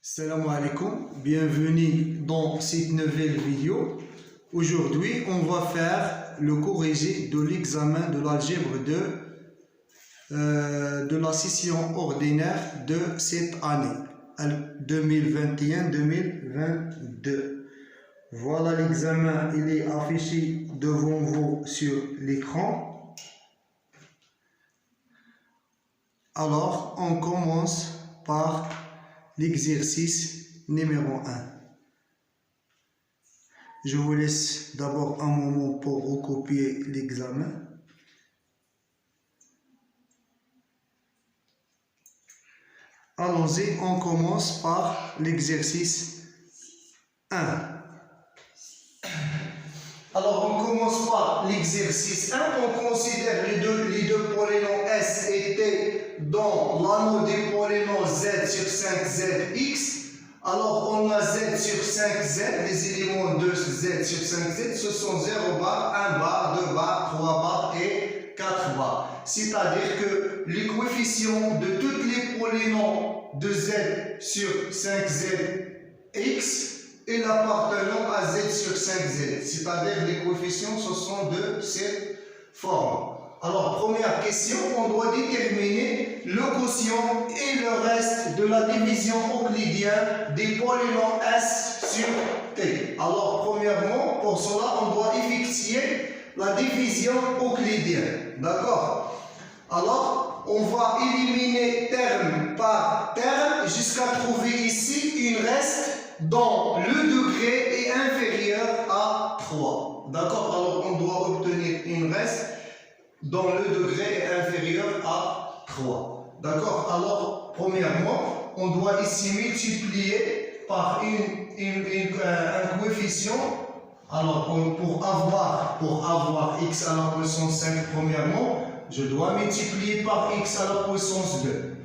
Salam alaikum, bienvenue dans cette nouvelle vidéo. Aujourd'hui, on va faire le corrigé de l'examen de l'algèbre de la session ordinaire de cette année, 2021-2022. Voilà l'examen, il est affiché devant vous sur l'écran. Alors, on commence par l'exercice numéro 1. Je vous laisse d'abord un moment pour recopier l'examen. Allons-y, on commence par l'exercice 1. Alors, on commence par l'exercice 1. On considère les deux polynômes S étaient dans l'anneau des polynômes Z sur 5ZX. Alors, on a Z sur 5Z, les éléments de Z sur 5Z, ce sont 0 bar, 1 bar, 2 bar, 3 bar et 4 bar. C'est-à-dire que les coefficients de tous les polynômes de Z sur 5ZX et l'appartenant à Z sur 5Z, c'est-à-dire les coefficients, ce sont de cette forme. Alors, première question, on doit déterminer le quotient et le reste de la division euclidienne des polynômes S sur T. Alors, premièrement, pour cela, on doit effectuer la division euclidienne. D'accord? Alors, on va éliminer terme par terme jusqu'à trouver ici une reste dont le degré est inférieur à 3. D'accord? Alors, on doit obtenir une reste dont le degré est inférieur à 3. D'accord? Alors, premièrement, on doit ici multiplier par un coefficient. Alors, pour avoir x à la puissance 5, premièrement, je dois multiplier par x à la puissance 2.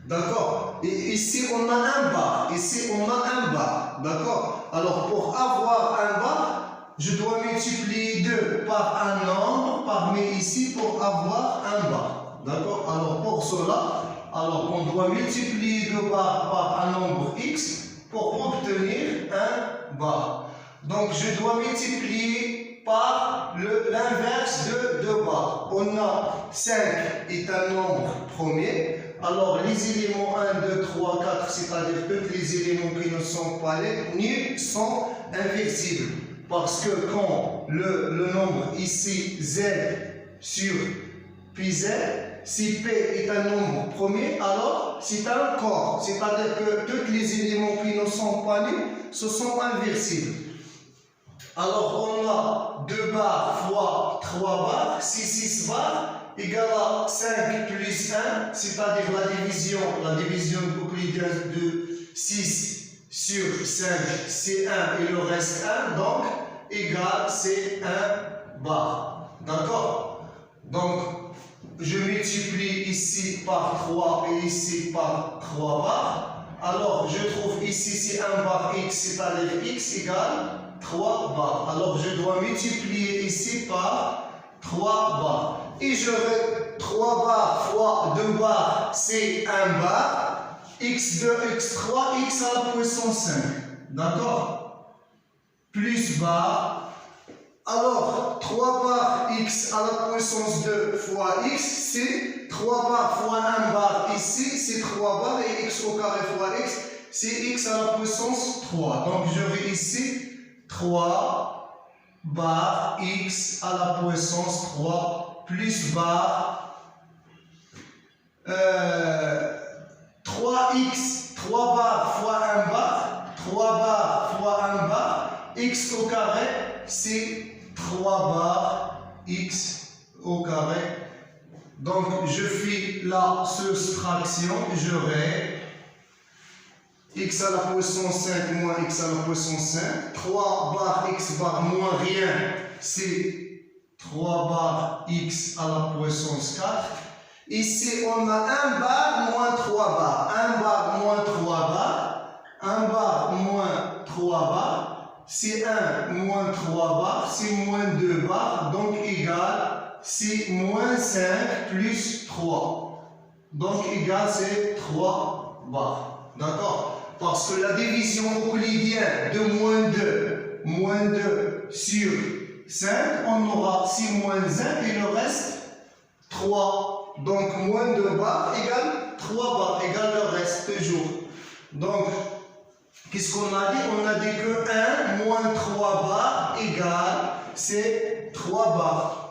D'accord? Et ici, on a un bar. Ici, on a un bar. D'accord? Alors, pour avoir un bar, je dois multiplier 2 par un nombre parmi ici pour avoir un bar. D'accord? Alors, pour cela, on doit multiplier 2 bars par un nombre x pour obtenir un bar. Donc, je dois multiplier par l'inverse de 2 bars. On a 5 est un nombre premier. Alors, les éléments 1, 2, 3, 4, c'est-à-dire tous les éléments qui ne sont pas nuls, sont inversibles. Parce que quand le nombre ici, Z sur pi Z, si P est un nombre premier, alors c'est un corps. C'est-à-dire que tous les éléments qui ne sont pas nuls, ce sont inversibles. Alors, on a 2 bars fois 3 bars, 6 bars, égale à 5 plus 1, c'est-à-dire la division euclidienne de 6 sur 5, c'est 1 et le reste 1, donc égal, c'est 1 bar. D'accord? Donc, je multiplie ici par 3 et ici par 3 bars. Alors, je trouve ici, c'est 1 bar x, c'est-à-dire x égale 3 bars. Alors, je dois multiplier ici par 3 bars. Et j'aurai 3 bars fois 2 bars, c'est 1 bar. x2, x3, x à la puissance 5. D'accord? Plus bar. Alors, 3 bars x à la puissance 2 fois x, c'est 3 bars fois 1 bar ici, c'est 3 bars, et x au carré fois x, c'est x à la puissance 3. Donc, j'aurai ici 3 bar x à la puissance 3 plus bar 3x, 3 bars fois 1 bar, 3 bars fois 1 bar, x au carré, c'est 3 bars x au carré. Donc, je fais la soustraction, j'aurai x à la puissance 5 moins x à la puissance 5. 3 bar x bar moins rien, c'est 3 bar x à la puissance 4. Ici, on a 1 bar moins 3 bars. 1 bar moins 3 bars. 1 bar moins 3 bars. C'est 1 moins 3 bars. C'est moins 2 bars. Donc, égal, c'est moins 5 plus 3. Donc, égal, c'est 3 bars. D'accord? Parce que la division euclidienne de moins 2 sur 5, on aura 6 moins 1 et le reste 3. Donc moins 2 barres égale 3 barres, égale le reste toujours. Donc, qu'est-ce qu'on a dit? On a dit que 1 moins 3 barres égale, c'est 3 barres.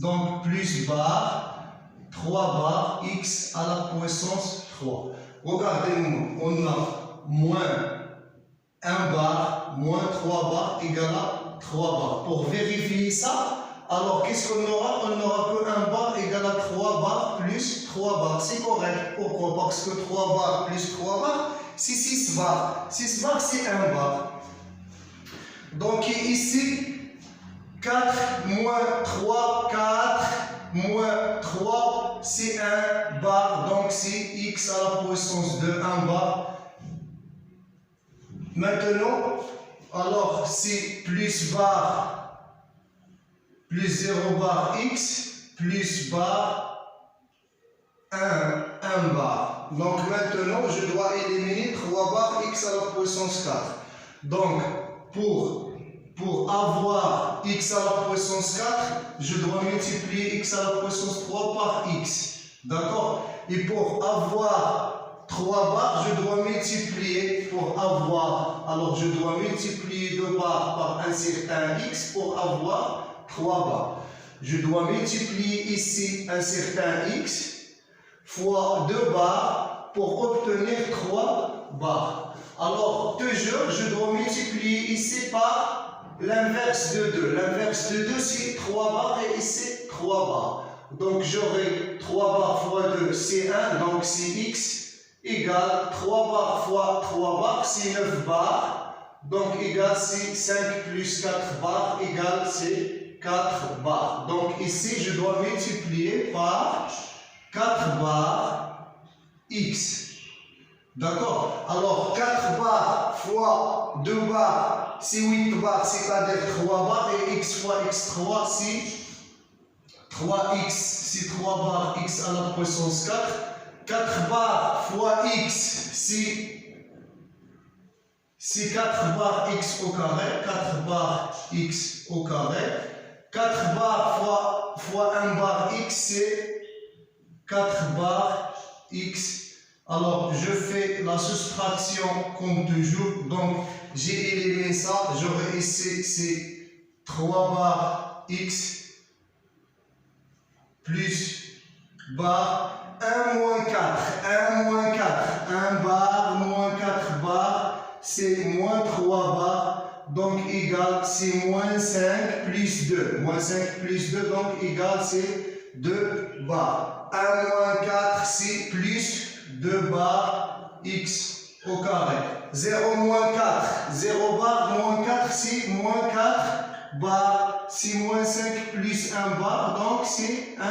Donc plus barres, 3 barres, x à la puissance 3. Regardez-nous, on a moins 1 bar, moins 3 barres égale à 3 barres. Pour vérifier ça, alors qu'est-ce qu'on aura? On n'aura que 1 bar égale à 3 barres plus 3 barres. C'est correct. Pourquoi? Parce que 3 barres plus 3 barres, c'est 6 barres. 6 barres, c'est 1 bar. Donc ici, 4 moins 3, 4 moins 3, c'est 1 bar. Donc c'est x à la puissance de 1 bar. Maintenant, alors c'est plus bar, plus 0 bar x, plus bar 1 bar. Donc maintenant, je dois éliminer 3 barres x à la puissance 4. Donc, pour avoir x à la puissance 4, je dois multiplier x à la puissance 3 par x. D'accord? Et pour avoir 3 barres, je dois multiplier pour avoir. Alors, je dois multiplier 2 barres par un certain x pour avoir 3 barres. Je dois multiplier ici un certain x fois 2 barres pour obtenir 3 barres. Alors, toujours, je dois multiplier ici par l'inverse de 2. L'inverse de 2, c'est 3 barres et ici 3 barres. Donc, j'aurai 3 barres fois 2, c'est 1, donc c'est x égale 3 barres fois 3 barres, c'est 9 barres. Donc, égale c'est 5 plus 4 barres, égale c'est 4 barres. Donc, ici, je dois multiplier par 4 barres x. D'accord? Alors, 4 barres fois 2 barres, c'est 8 barres, c'est-à-dire 3 barres, et x fois x3, c'est 3x, c'est 3 barres x à la puissance 4. 4 barres fois x, c'est 4 barres x au carré, 4 barres x au carré. 4 barres fois 1 bar x, c'est 4 barres x. Alors, je fais la soustraction comme toujours. Donc, j'ai éliminé ça. J'aurai ici, c'est 3 barres x plus barre 1 moins 4. 1 moins 4. 1 bar moins 4 barres, c'est moins 3 barres. Donc, égal, c'est moins 5 plus 2. Moins 5 plus 2, donc égal, c'est 2 barres. 1 moins 4, c'est plus 2 barres x au carré. 0 moins 4. 0 barres moins 4, c'est moins 4 barres. C'est moins 5 plus 1 bar, donc c'est 1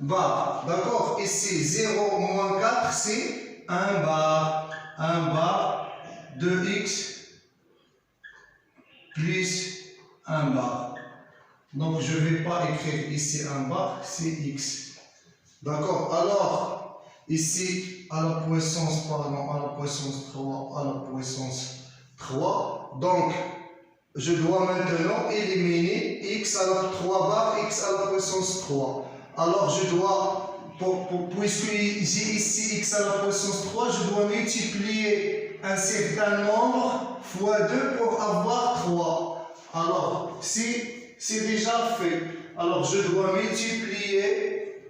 bar. D'accord? Ici, 0 moins 4, c'est 1 bar. 1 bar de x plus 1 bar. Donc, je ne vais pas écrire ici 1 bar, c'est x. D'accord? Alors, ici, à la puissance 3, à la puissance 3. Donc, je dois maintenant éliminer x à la 3 barres, x à la puissance 3. Alors, je dois, puisque j'ai ici x à la puissance 3, je dois multiplier un certain nombre fois 2 pour avoir 3. Alors, si c'est déjà fait, alors je dois multiplier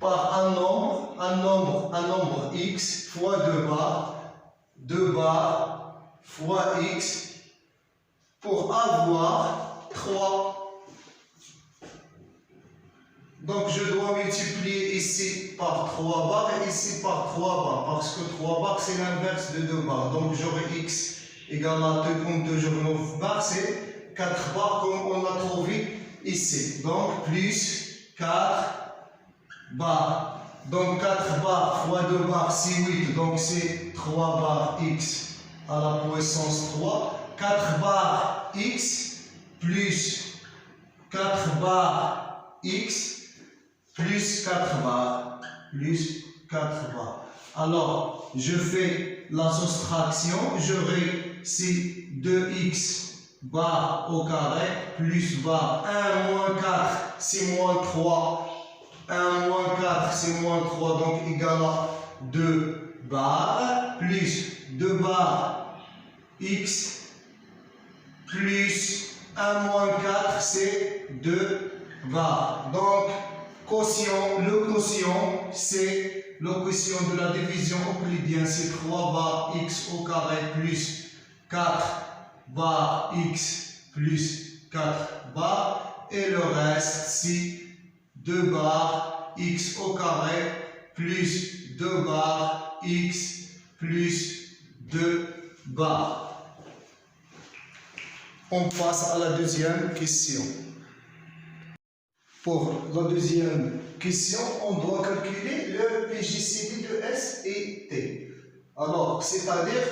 par un nombre x fois 2 barres fois x pour avoir 3. Donc je dois multiplier ici par 3 barres et ici par 3 barres parce que 3 barres c'est l'inverse de 2 barres. Donc j'aurai x égale à 2 comme toujours 9 barres, c'est 4 barres comme on l'a trouvé ici. Donc plus 4 barres. Donc 4 barres fois 2 barres c'est 8, donc c'est 3 barres x à la puissance 3. 4 barres x plus 4 barres x plus 4 barres. Alors, je fais la soustraction, j'aurai ici 2x bar au carré plus bar 1 moins 4, c'est moins 3. 1 moins 4, c'est moins 3, donc égal à 2 bar plus 2 bar x plus 1 moins 4, c'est 2 bar. Donc, le quotient, c'est le quotient de la division euclidienne, c'est 3 bar x au carré plus 4 bar x plus 4 bar. Et le reste, c'est 2 bar x au carré plus 2 bar x plus 2 bar. On passe à la deuxième question. Pour la deuxième question, on doit calculer le PGCD de S et T. Alors, c'est-à-dire,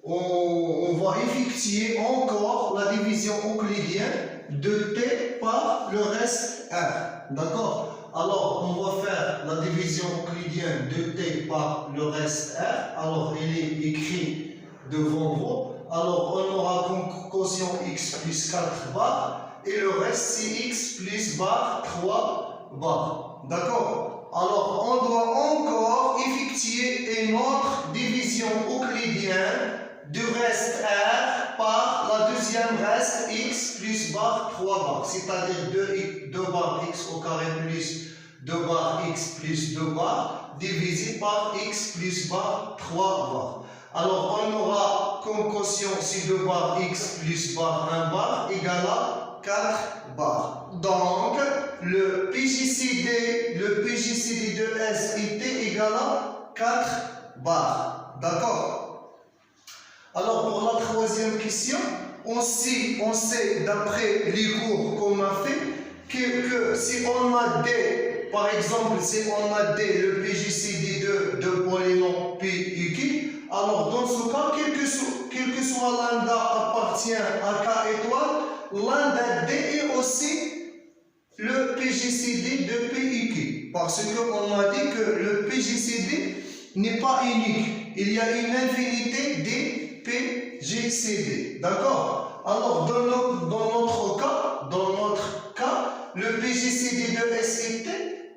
on va effectuer encore la division euclidienne de T par le reste R. D'accord? Alors, on va faire la division euclidienne de T par le reste R. Alors, il est écrit devant vous. Alors, on aura comme quotient x plus 4 bar. Et le reste, c'est x plus bar 3 bar. D'accord? Alors, on doit encore effectuer une autre division euclidienne du reste R par la deuxième reste x plus bar 3 bar. C'est-à-dire 2 bar x au carré plus 2 bar x plus 2 bar divisé par x plus bar 3 bar. Alors, on aura comme quotient ces 2 bar x plus bar 1 bar égal à 4 bar. Donc, le PGCD de S et T égale à 4 bar. D'accord? Alors, pour la troisième question, on sait d'après les cours qu'on a fait que si on a D, par exemple, si on a D, le PGCD de polynôme P et Q, alors dans ce cas, quel que soit lambda appartient à K étoile, lambda D est aussi le PGCD de P et Q. Parce qu'on a dit que le PGCD n'est pas unique. Il y a une infinité des PGCD. D'accord? Alors, dans notre cas, le PGCD de S et T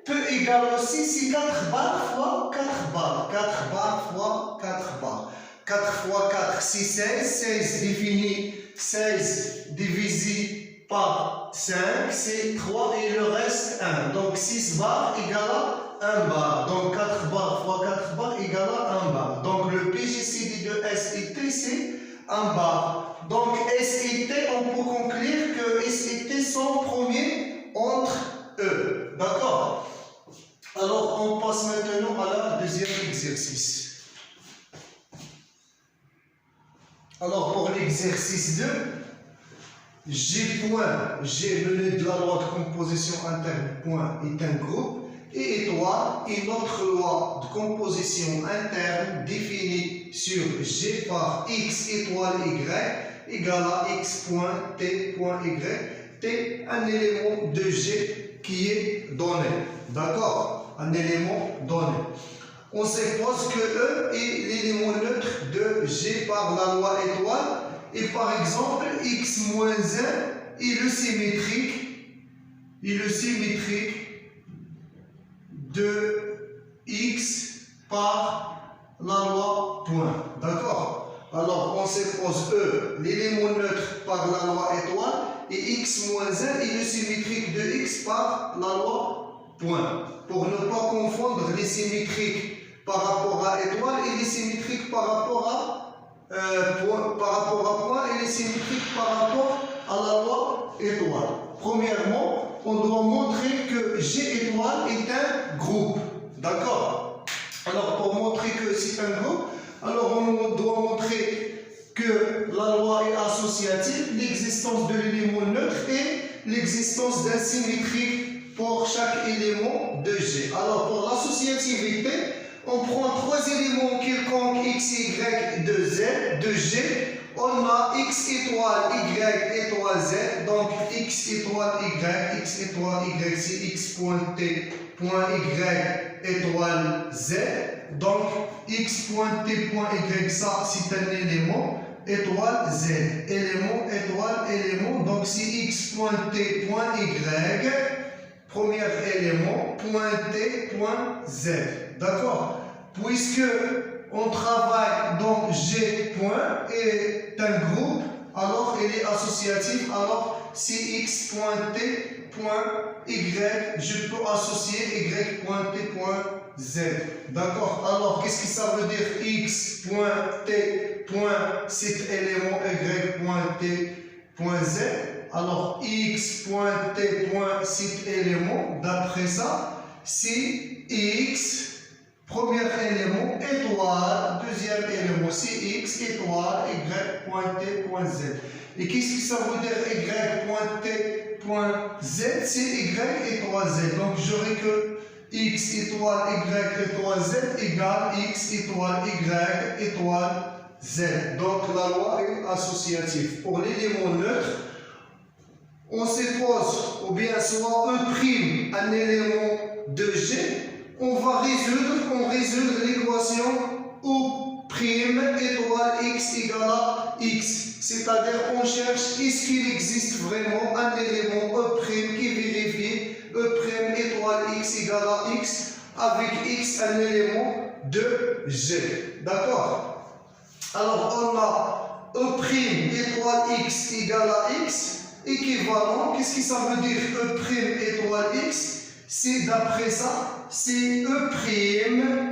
peut égaler aussi si 4 bar fois 4 bar. 4 bar fois 4 bar. 4 fois 4, c'est 16. 16 défini, 16 divisé par 5, c'est 3 et le reste 1. Donc 6 bar égale à 1 bar. Donc 4 bar fois 4 bar égale à 1 bar. Donc le PGCD de S et T, c'est 1 bar. Donc S et T, on peut conclure que S et T sont premiers entre eux. D'accord? Alors, on passe maintenant à la deuxième exercice. Alors, pour l'exercice 2, G point, G mené de la loi de composition interne point est un groupe, et étoile est notre loi de composition interne définie sur G par X étoile Y égale à X point T point Y, T un élément de G qui est donné. D'accord? Un élément donné. On suppose que E est l'élément neutre de G par la loi étoile et par exemple x moins 1 est le symétrique de x par la loi point. D'accord? Alors on suppose E l'élément neutre par la loi étoile et x moins 1 est le symétrique de x par la loi point. Pour ne pas confondre les symétriques par rapport à étoile et les symétriques par rapport à point et les symétriques par rapport à la loi étoile. Premièrement, on doit montrer que G étoile est un groupe. D'accord? Alors pour montrer que c'est un groupe, alors on doit montrer que la loi est associative, l'existence de l'élément neutre et l'existence d'un symétrique pour chaque élément de G. Alors pour l'associativité, on prend 3 éléments quelconques x, y de G. On a x étoile, y étoile, z. Donc x étoile, y c'est x point t point y étoile z. Donc, x point t point y, ça c'est un élément, étoile z. Élément, étoile, élément. Donc, si x point t point y, premier élément, point t point z. D'accord? Puisque on travaille dans G point est un groupe, alors il est associatif. Alors, si x point t point y, je peux associer y point t point z. D'accord? Alors, qu'est-ce que ça veut dire x point t point cet élément y point t point z? Alors, x point t point cet élément, d'après ça, c'est x, premier élément, étoile, deuxième élément, c'est x, étoile, y point t point z. Et qu'est-ce que ça veut dire y point t point z? C'est y étoile z. Donc, j'aurai que x étoile y étoile z égale x étoile y étoile z. Donc, la loi est associative. Pour l'élément neutre, on suppose, ou bien soit un élément de G, on va résoudre l'équation U' étoile x égale à x. C'est-à-dire, on cherche est-ce qu'il existe vraiment un élément E' qui vérifie E' étoile x égale à x avec x un élément de G. D'accord? Alors, on a E' étoile x égale à x. Équivalent, qu'est-ce que ça veut dire E' étoile x? C'est d'après ça, c'est E'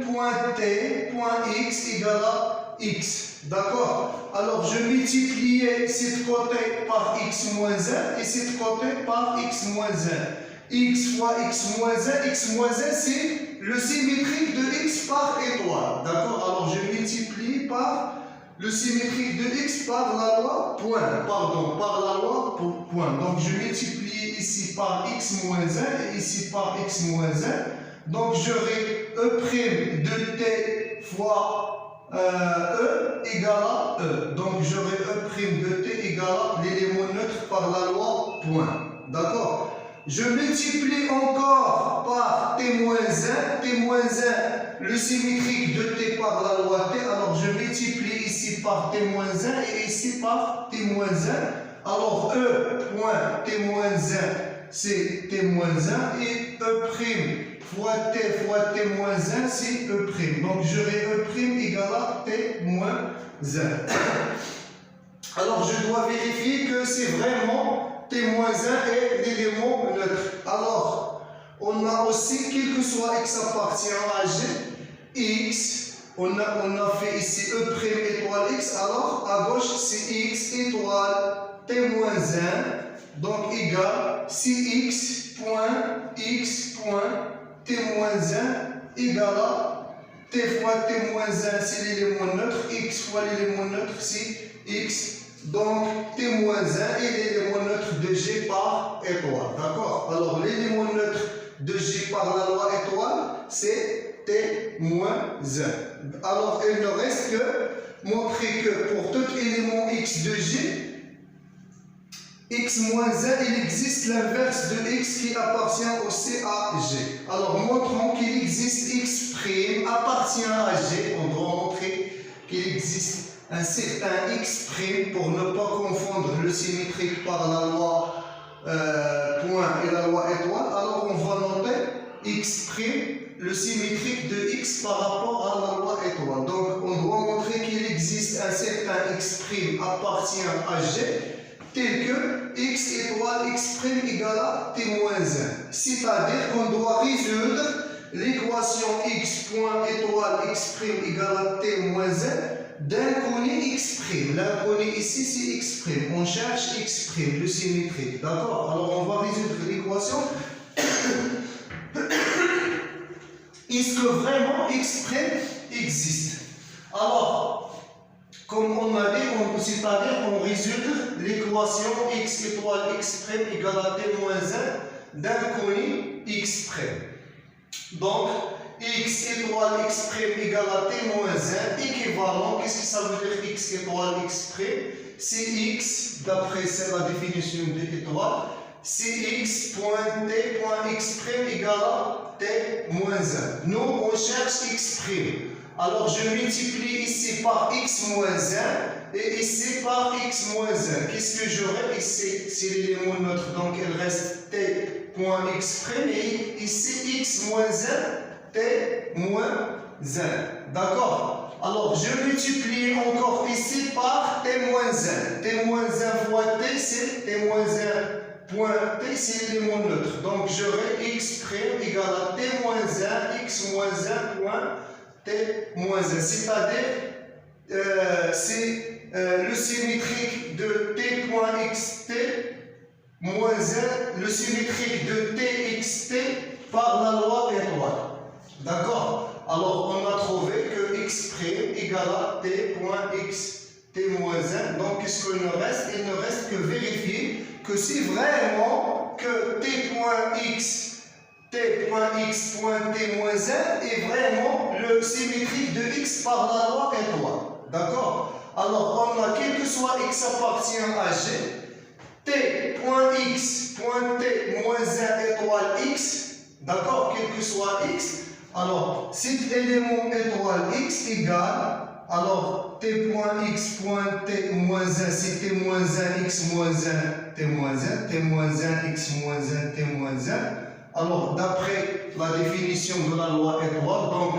point t point x égale à x. D'accord? Alors je multipliais cet côté par x moins 1 et cet côté par x moins 1. X fois x moins 1, x moins 1 c'est le symétrique de x par étoile. D'accord? Alors je multiplie par le symétrique de x par la loi point, par la loi point. Donc je multiplie ici par x moins 1 et ici par x moins 1. Donc j'aurai E' de t fois E égale à E. Donc j'aurai E' de t égale à l'élément neutre par la loi point. D'accord? Je multiplie encore par t moins 1, le symétrique de t par la loi t. Alors je multiplie ici par t moins 1 et ici par t moins 1. Alors E point t moins 1, c'est t moins 1 et E' fois t moins 1, c'est E'. Donc j'aurai E' égale à t moins 1. Alors je dois vérifier que c'est vraiment t-1 est l'élément neutre. Alors, on a aussi, quel que soit x appartient à G, x, on a fait ici E' étoile x, alors à gauche c'est x étoile t-1, donc égal, si x point t-1 égale à t fois t-1, c'est l'élément neutre, x fois l'élément neutre, c'est x. Donc, t-1 est l'élément neutre de G par étoile. D'accord? Alors, l'élément neutre de G par la loi étoile, c'est t-1. Alors, il ne reste que montrer que pour tout élément x de G, x-1, il existe l'inverse de x qui appartient aussi à G. Alors, montrons qu'il existe x' appartient à G. On doit montrer qu'il existe un certain x' pour ne pas confondre le symétrique par la loi point et la loi étoile. Alors on va noter x', le symétrique de x par rapport à la loi étoile. Donc on doit montrer qu'il existe un certain x' appartient à G tel que x étoile x' égale à t-1. C'est-à-dire qu'on doit résoudre l'équation x point étoile x' égale à t-1 d'inconnu x'. L'inconnu ici c'est x'. On cherche x', le symétrique. D'accord? Alors on va résoudre l'équation. Est-ce que vraiment x' existe? Alors, comme on a dit, c'est-à-dire on résout l'équation x étoile x' égale à t-1 d'inconnu x'. Donc, x étoile x' égale à t-1 équivalent. Qu'est-ce que ça veut dire x étoile x'? C'est x, d'après la définition de l'étoile, c'est x point t point x' égale à T moins 1. Nous, on cherche x'. Alors, je multiplie ici par x moins 1 et ici par x moins 1. Qu'est-ce que j'aurai ici? C'est l'élément neutre, donc il reste t point x' et ici x moins 1, t moins 1. D'accord? Alors, je multiplie encore ici par t moins 1. T moins 1 fois t, c'est t moins 1 point t, c'est l'élément neutre. Donc, j'aurai x' égale à t moins 1, x moins 1 point t moins 1. C'est-à-dire, c'est le symétrique de t point xt moins 1, le symétrique de txt par la loi étoile. D'accord? Alors, on a trouvé que x' égale à t point x t moins 1. Donc, qu'est-ce qu'il nous reste? Il ne reste que vérifier que c'est vraiment que t point x point t moins 1 est vraiment le symétrique de x par la loi étoile. D'accord? Alors, on a quel que soit x appartient à g, t point x point t moins 1 étoile x, d'accord, quel que soit x. Alors, cet élément étoile x égale, alors t point x point t moins 1, c'est t moins 1, x moins 1, t moins 1, t moins 1, x moins 1, t moins 1. Alors, d'après la définition de la loi étoile, donc,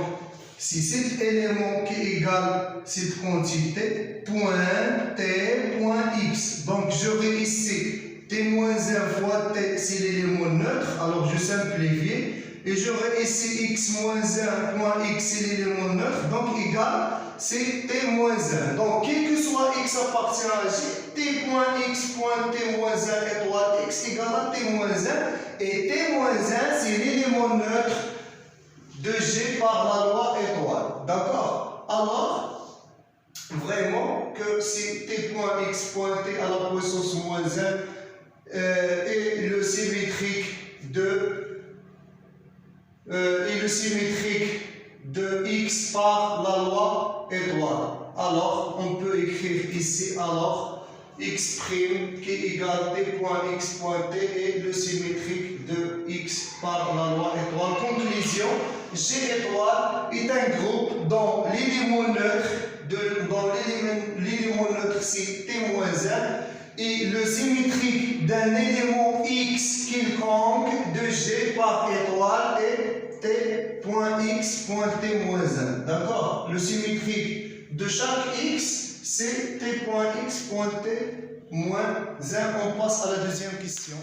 si cet élément qui égale cette quantité, point t, point x. Donc, j'aurai ici t moins 1 fois t, c'est l'élément neutre. Alors, je simplifie. Et j'aurai ici x moins 1 point x, c'est l'élément neutre. Donc, égal, c'est t moins 1. Donc, quel que soit x appartient à g, t point x point t moins 1 étoile x égale à t moins 1. Et t moins 1, c'est l'élément neutre de g par la loi étoile. D'accord? Alors, vraiment que c'est t point x point t à la puissance moins 1 est le symétrique de x par la loi étoile. Alors, on peut écrire ici alors x' qui égale t point x point t est le symétrique de x par la loi étoile. Conclusion, G étoile est un groupe dont l'élément neutre c'est t moins 1 et le symétrique d'un élément x quelconque de G par étoile est t point x point t moins 1. D'accord? Le symétrique de chaque x, c'est t point x point t moins 1. On passe à la deuxième question.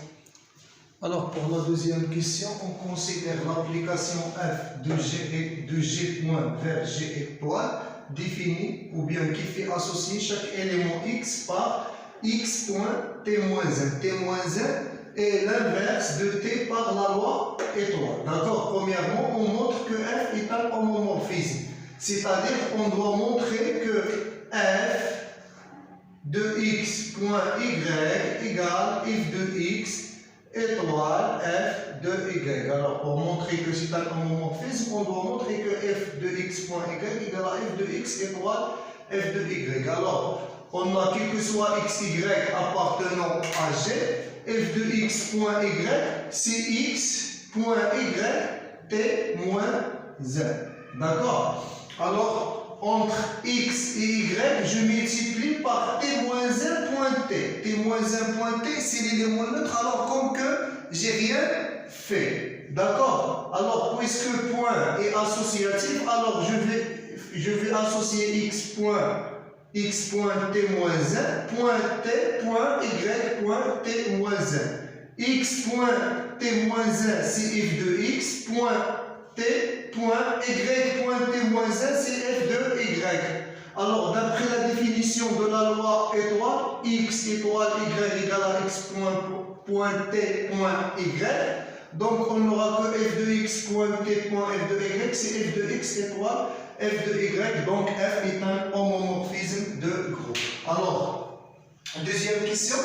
Alors, pour la deuxième question, on considère l'application f de g point vers g étoile définie ou bien qui fait associer chaque élément x par x point t moins 1. T moins 1 est l'inverse de t par la loi étoile. D'accord? Premièrement, on montre que f est un homomorphisme. C'est-à-dire qu'on doit montrer que f de x point y égale f de x étoile f de y. Alors, pour montrer que c'est un homomorphisme, on doit montrer que f de x point y égale à f de x étoile f de y. Alors, on a quel que soit x, y appartenant à g, f de x point y, c'est x point y t moins 1. D'accord? Alors, entre x et y, je multiplie par t moins 1 point t. T moins 1 point t, c'est l'élément neutre, alors comme que j'ai rien fait. D'accord? Alors, puisque point est associatif, alors je vais associer x point t moins 1, point t, point y, point t moins 1. X point t moins 1, c'est f de x, point t, point y, point t moins 1, c'est f de y. Alors, d'après la définition de la loi étoile, x étoile y égale à x point t, point y. Donc, on n'aura que f de x, point t, point f de y, c'est f de x étoile f de y, donc f est un homomorphisme de groupe. Alors, deuxième question,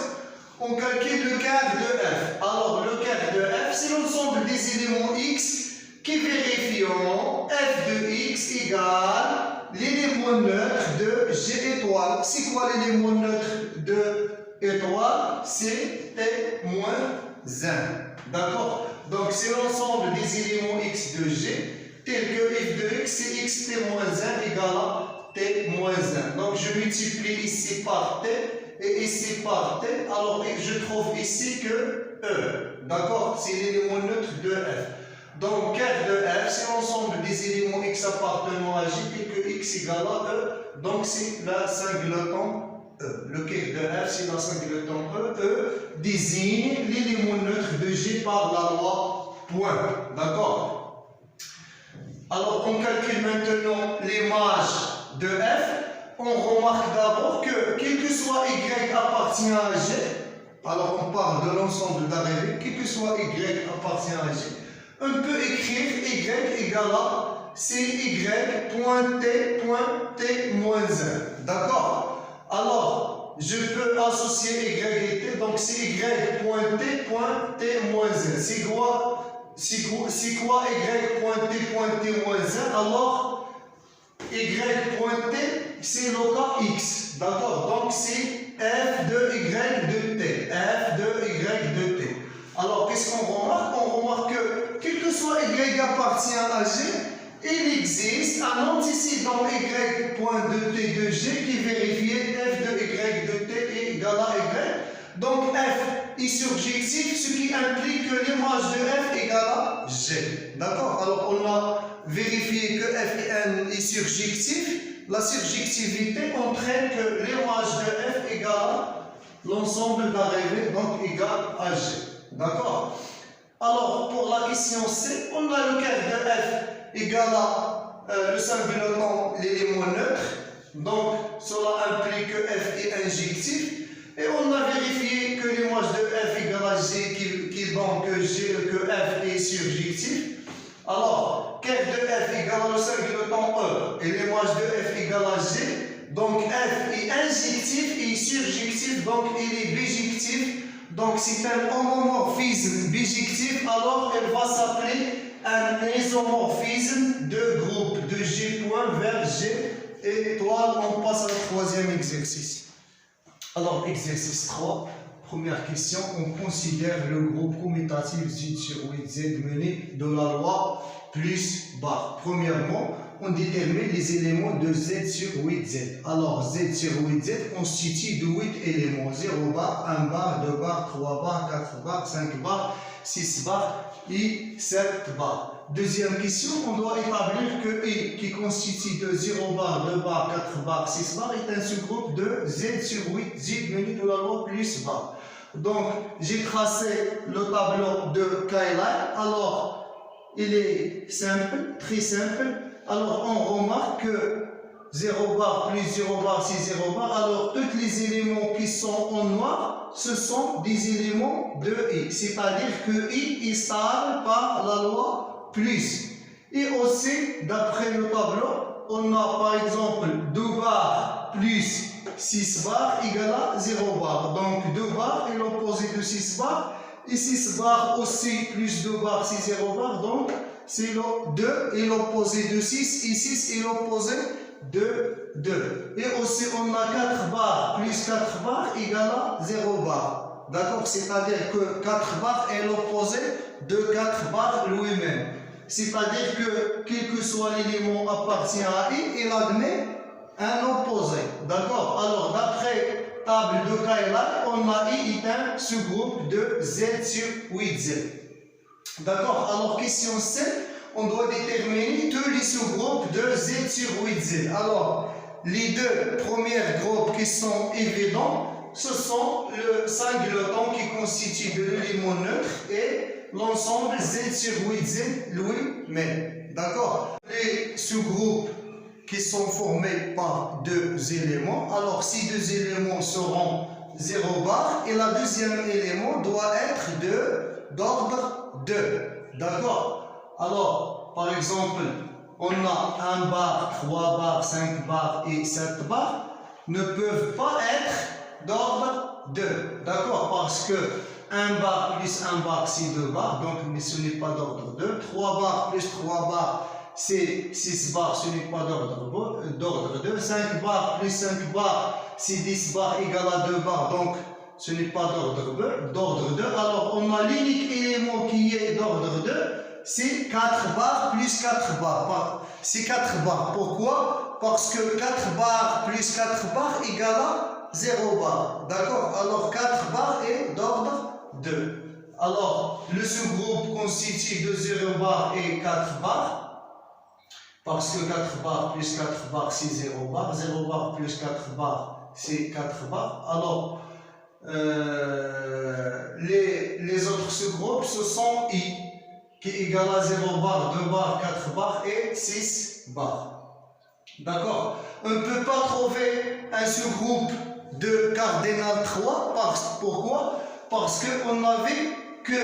on calcule le quart de f. Alors, le quart de f, c'est l'ensemble des éléments x qui vérifieront f de x égale l'élément neutre de g étoile. C'est quoi l'élément neutre de étoile? C'est t moins 1. D'accord? Donc c'est l'ensemble des éléments x de G, tels que f de x, c'est x t moins 1 égale à t moins 1. Donc je multiplie ici par t et ici par t. Alors je trouve ici que E. D'accord? C'est l'élément neutre de f. Donc R de f, c'est l'ensemble des éléments x appartenant à J et que x égale à E. Donc c'est la singleton E. Le Ker de f, c'est la singleton E. E désigne l'élément neutre de G par la loi point. D'accord? Alors on calcule maintenant l'image de f. On remarque d'abord que quel que soit y appartient à G, alors on parle de l'ensemble d'arrivée, quel que soit y appartient à G, on peut écrire y égale à cy point t moins 1. D'accord? Alors, je peux associer y et t, donc cy point t moins 1. C'est quoi y point t moins 1? Alors, y point t, c'est le cas x. D'accord? Donc, c'est f de y de t. F de y de t. Alors, qu'est-ce qu'on remarque? On remarque que, quel que soit y appartient à G, il existe un antécédent y point de t de G qui vérifie f de y de t est égal à y. Donc, f est surjectif, ce qui implique que l'image de f égale à G. D'accord? Alors, on a vérifié que f est surjectif. La surjectivité entraîne que l'image de f égale à l'ensemble d'arrivée, donc égale à G. D'accord? Alors, pour la question C, on a le Ker de f égale à le singleton, l'élément neutre. Donc, cela implique que f est injectif. Et on a vérifié que l'image de f égale à G, qui donne que f est surjectif. Alors, Ker de f égale à le singleton E. Et l'image de f égale à G. Donc, f est injectif et surjectif, donc il est bijectif. Donc, c'est un homomorphisme bijectif, alors elle va s'appeler un isomorphisme de groupe de G point vers G étoile. On passe au troisième exercice. Alors, exercice 3, première question. On considère le groupe commutatif Z sur 8Z mené de la loi plus bar. Premièrement, on détermine les éléments de Z sur 8Z. Alors, Z sur 8Z constitue de 8 éléments. 0 bar, 1 bar, 2 bar, 3 bar, 4 bar, 5 bar, 6 bar et 7 bar. Deuxième question, on doit établir que I, qui constitue de 0 bar, 2 bar, 4 bar, 6 bar, est un sous-groupe de Z sur 8Z mené de la loi plus bar. Donc, j'ai tracé le tableau de Kayla. Alors, il est simple, très simple. Alors, on remarque que 0 bar plus 0 bar, c'est 0 bar. Alors, tous les éléments qui sont en noir, ce sont des éléments de I. C'est-à-dire que I est stable par la loi plus. Et aussi, d'après le tableau, on a par exemple 2 bar plus 6 bar égale à 0 bar. Donc, 2 bar est l'opposé de 6 bar. Et 6 bar aussi plus 2 bar, c'est 0 bar. Donc, c'est le 2 et l'opposé de 6, et 6 est l'opposé de 2. Et aussi, on a 4 bar plus 4 bar égale à 0 bar. D'accord? C'est-à-dire que 4 bar est l'opposé de 4 bar lui-même. C'est-à-dire que, quel que soit l'élément appartient à I, il admet un opposé. D'accord? Alors, d'après table de Kayla, on a I est un sous-groupe de Z sur 8Z. D'accord? Alors, question 7, on doit déterminer tous les sous-groupes de Z sur 8Z. Alors, les deux premiers groupes qui sont évidents, ce sont le singleton qui constitue de l'élément neutre et l'ensemble Z sur 8Z lui-même. D'accord? Les sous-groupes qui sont formés par deux éléments. Alors, ces deux éléments seront 0 bar et le deuxième élément doit être d'ordre 2. D'accord? Alors, par exemple, on a 1 bar, 3 bar, 5 bar et 7 bar ne peuvent pas être d'ordre 2. D'accord? Parce que 1 bar plus 1 bar, c'est 2 bars, donc mais ce n'est pas d'ordre 2. 3 bar plus 3 bar, c'est 6 bars, ce n'est pas d'ordre 2. 5 bars plus 5 bars, c'est 10 bars égale à 2 bars, donc ce n'est pas d'ordre 2. Alors, on a l'unique élément qui est d'ordre 2, c'est 4 barres plus 4 barres. C'est 4 barres. Pourquoi? Parce que 4 barres plus 4 barres égale à 0 barres. D'accord? Alors, 4 barres est d'ordre 2. Alors, le sous-groupe constitue de 0 barres et 4 barres. Parce que 4 barres plus 4 barres, c'est 0 barres. 0 barres plus 4 barres, c'est 4 barres. Alors, les autres sous-groupes, ce sont I, qui est égal à 0 barres, 2 barres, 4 barres et 6 barres. D'accord? On ne peut pas trouver un sous-groupe de cardinal 3. Pourquoi? Parce qu'on avait que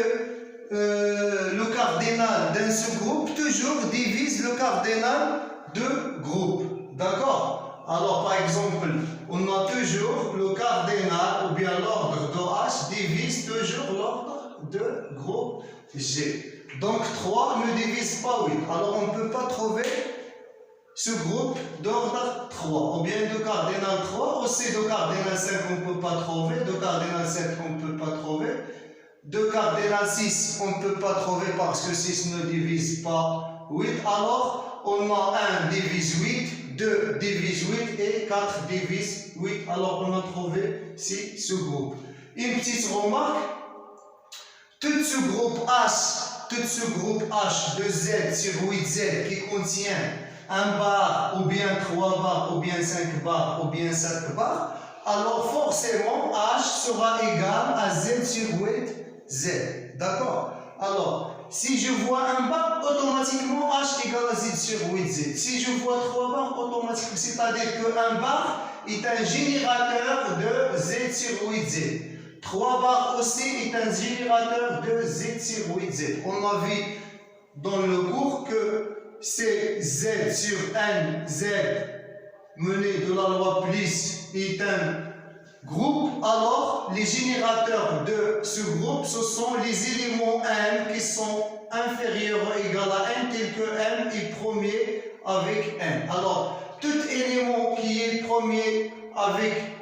le cardinal d'un sous-groupe toujours divise le cardinal de groupe. D'accord? Alors, par exemple, on a toujours le cardinal ou bien l'ordre de H divise toujours l'ordre de groupe G. Donc, 3 ne divise pas 8. Alors, on ne peut pas trouver ce groupe d'ordre 3. Ou bien de cardinal 3, aussi de cardinal 5, on ne peut pas trouver. De cardinal 7, on ne peut pas trouver. De cardinal 6, on ne peut pas trouver parce que 6 ne divise pas 8. Alors, on a 1 divise 8, 2 divise 8 et 4 divise 8. Alors, on a trouvé 6 sous-groupes. Une petite remarque, tout sous-groupe H de Z sur 8Z qui contient 1 bar ou bien 3 barres ou bien 5 barres ou bien 7 barres, alors forcément H sera égal à Z sur 8Z. D'accord? Alors, si je vois 1 bar, automatiquement H égale à Z sur 8Z. Si je vois 3 barres, automatiquement, c'est-à-dire que 1 bar est un générateur de Z sur 8Z. 3 barres aussi est un générateur de Z sur 8Z. On a vu dans le cours que c'est Z sur N, Z mené de la loi plus est un groupe. Alors, les générateurs de ce groupe, ce sont les éléments M qui sont inférieurs ou égaux à N, tel que M est premier avec N. Alors, tout élément qui est premier avec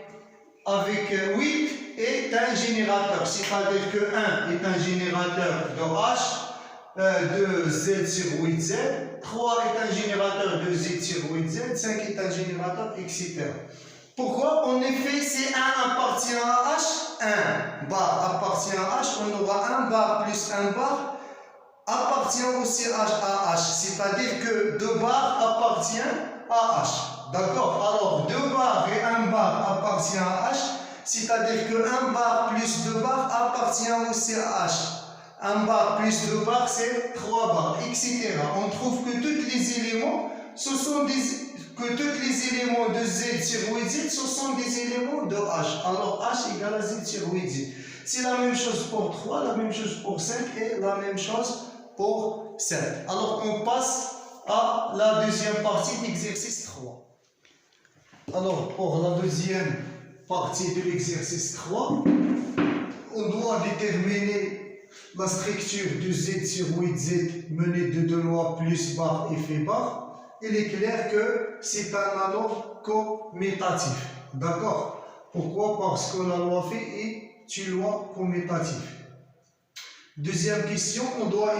8 est un générateur, c'est-à-dire que 1 est un générateur de H, de Z sur 8Z, 3 est un générateur de Z sur 8Z, 5 est un générateur, etc. Pourquoi? En effet, si 1 appartient à H, 1 bar appartient à H, on aura 1 bar plus 1 bar appartient aussi à H, c'est-à-dire que 2 bars appartient à H. D'accord? Alors, 2 bars et 1 bar appartient à H, c'est-à-dire que 1 bar plus 2 bars appartient aussi à H. 1 bar plus 2 bars, c'est 3 bars, etc. On trouve que tous les éléments, de Z sur 8Z, ce sont des éléments de H. Alors, H égale à Z sur 8Z. C'est la même chose pour 3, la même chose pour 5 et la même chose pour 7. Alors, on passe à la deuxième partie d'exercice 3. Alors, pour la deuxième partie de l'exercice 3, on doit déterminer la structure de Z sur 8Z menée de 2 lois plus bar effet bar. Il est clair que c'est un anneau commutatif. D'accord? Pourquoi? Parce que la loi phi est une loi commutative. Deuxième question, on doit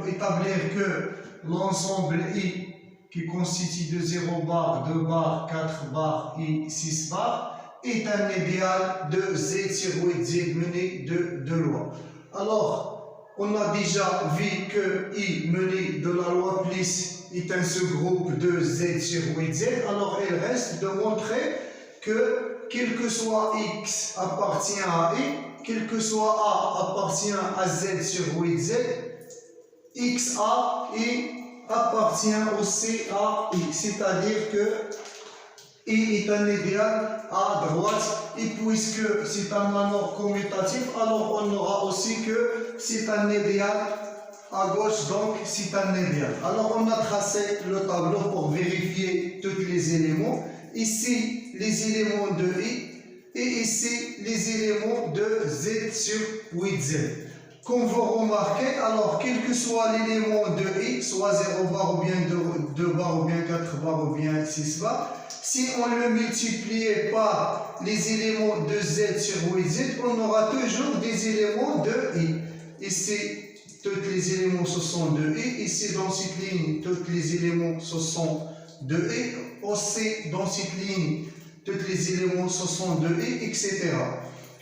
établir que l'ensemble I qui constitue de 0 bar, 2 bar, 4 bar et 6 bar est un idéal de Z sur 8Z mené de 2 lois. Alors, on a déjà vu que I mené de la loi plus est un sous-groupe de Z sur 8Z. Alors, il reste de montrer que quel que soit X appartient à I, quel que soit A appartient à Z sur 8Z, XA I appartient aussi à I. C'est-à-dire que I est un idéal à droite, et puisque c'est un anneau commutatif, alors on aura aussi que c'est un idéal à gauche, donc c'est un idéal. Alors on a tracé le tableau pour vérifier tous les éléments. Ici, les éléments de I, et ici, les éléments de Z sur 8Z. Comme vous remarquez, alors quel que soit l'élément de i, soit 0 bar ou bien 2 bar ou bien 4 bar ou bien 6 bar, si on le multiplie par les éléments de z sur y, z, on aura toujours des éléments de i. Ici, tous les éléments ce sont de i. Ici, dans cette ligne, tous les éléments ce sont de i. Aussi, dans cette ligne, tous les éléments ce sont de i, etc.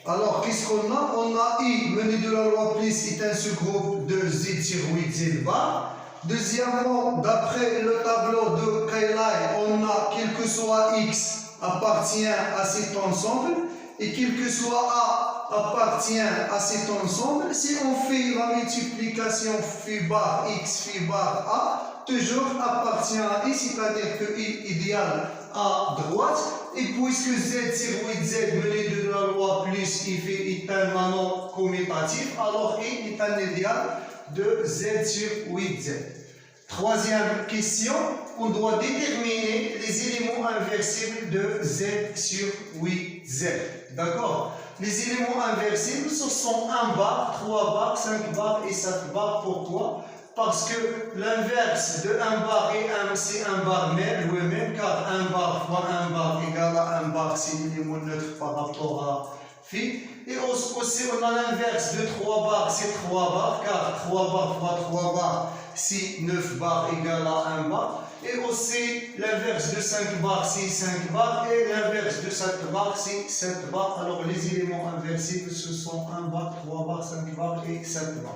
Alors, qu'est-ce qu'on a? On a I, mené de la loi plus, est un sous-groupe de Z sur 8 Z bar. Deuxièmement, d'après le tableau de Cayley, on a quel que soit X appartient à cet ensemble et quel que soit A appartient à cet ensemble. Si on fait la multiplication phi bar X, phi bar A, toujours appartient à I, c'est-à-dire que I idéal à droite. Et puisque Z sur 8Z mené de la loi plus I fait est un manon commutatif, alors I est un idéal de Z sur 8Z. Troisième question, on doit déterminer les éléments inversibles de Z sur 8Z. D'accord? Les éléments inversibles, ce sont 1 bar, 3 bar, 5 bar et 7 bar. Pourquoi? Parce que l'inverse de 1 bar et 1, c'est 1 bar même, lui-même, car 1 bar fois 1 bar égale à 1 bar, c'est l'élément neutre par rapport à phi. Et aussi, on a l'inverse de 3 bar, c'est 3 bar, car 3 bar fois 3 bar, c'est 9 bar égale à 1 bar. Et aussi, l'inverse de 5 bar, c'est 5 bar, et l'inverse de 7 bar, c'est 7 bar. Alors, les éléments inversibles, ce sont 1 bar, 3 bar, 5 bar et 7 bar.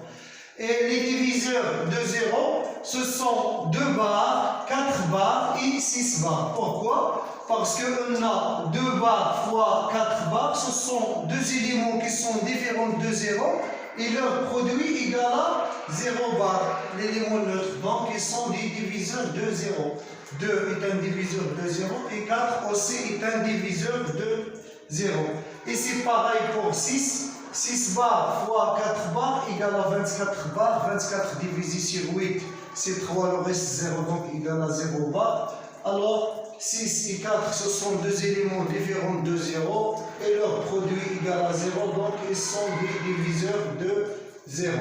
Et les diviseurs de 0, ce sont 2 bars, 4 bars et 6 bars. Pourquoi? Parce qu'on a 2 bars fois 4 bars, ce sont deux éléments qui sont différents de 0 et leur produit égal à 0 bar, l'élément neutre. Donc, ils sont des diviseurs de 0. 2 est un diviseur de 0 et 4 aussi est un diviseur de 0. Et c'est pareil pour 6. 6 bars fois 4 bars égale à 24 bars. 24 divisé sur 8, c'est 3, le reste 0, donc égal à 0 bar. Alors, 6 et 4, ce sont deux éléments différents de 0 et leur produit égal à 0, donc ils sont des diviseurs de 0.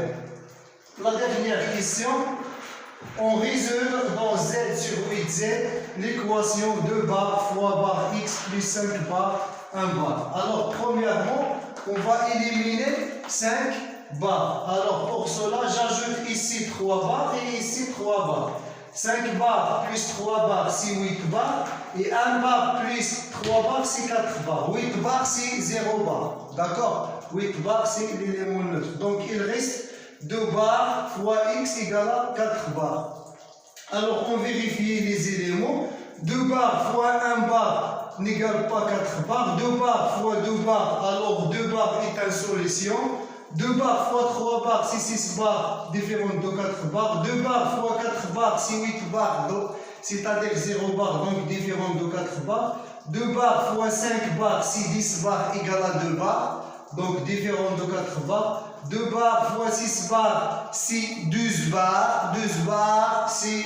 La dernière question, on résume dans Z sur 8Z l'équation 2 bar fois bar x plus 5 bar 1 bar. Alors, premièrement, on va éliminer 5 bars. Alors, pour cela, j'ajoute ici 3 bars et ici 3 bars. 5 bars plus 3 bars, c'est 8 bars. Et 1 bar plus 3 bars, c'est 4 bars. 8 bars, c'est 0 bars. D'accord? 8 bars, c'est l'élément neutre. Donc, il reste 2 bars fois x égale à 4 bars. Alors, on vérifie les éléments. 2 bars fois 1 bar n'égale pas 4 bars. 2 bars fois 2 bars, alors 2 bars est une solution. 2 bars fois 3 bars, c'est 6 bars, différent de 4 bars. 2 bars fois 4 bars, c'est 8 bars, c'est-à-dire 0 bars, donc différent de 4 bars. 2 bars fois 5 bars, c'est 10 bars égal à 2 bars, donc différent de 4 bars. 2 bars fois 6 bars, c'est 12 bars. 12 bars, c'est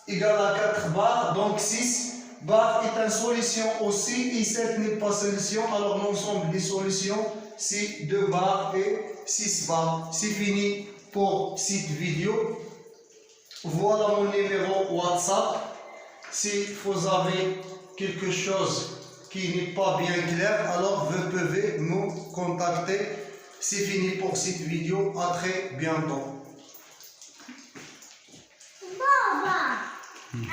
égal à 4 bars, donc 6 bars est une solution aussi, et 7 n'est pas solution, alors l'ensemble des solutions, c'est 2 bars et 6 bars. C'est fini pour cette vidéo. Voilà mon numéro WhatsApp. Si vous avez quelque chose qui n'est pas bien clair, alors vous pouvez nous contacter. C'est fini pour cette vidéo. À très bientôt.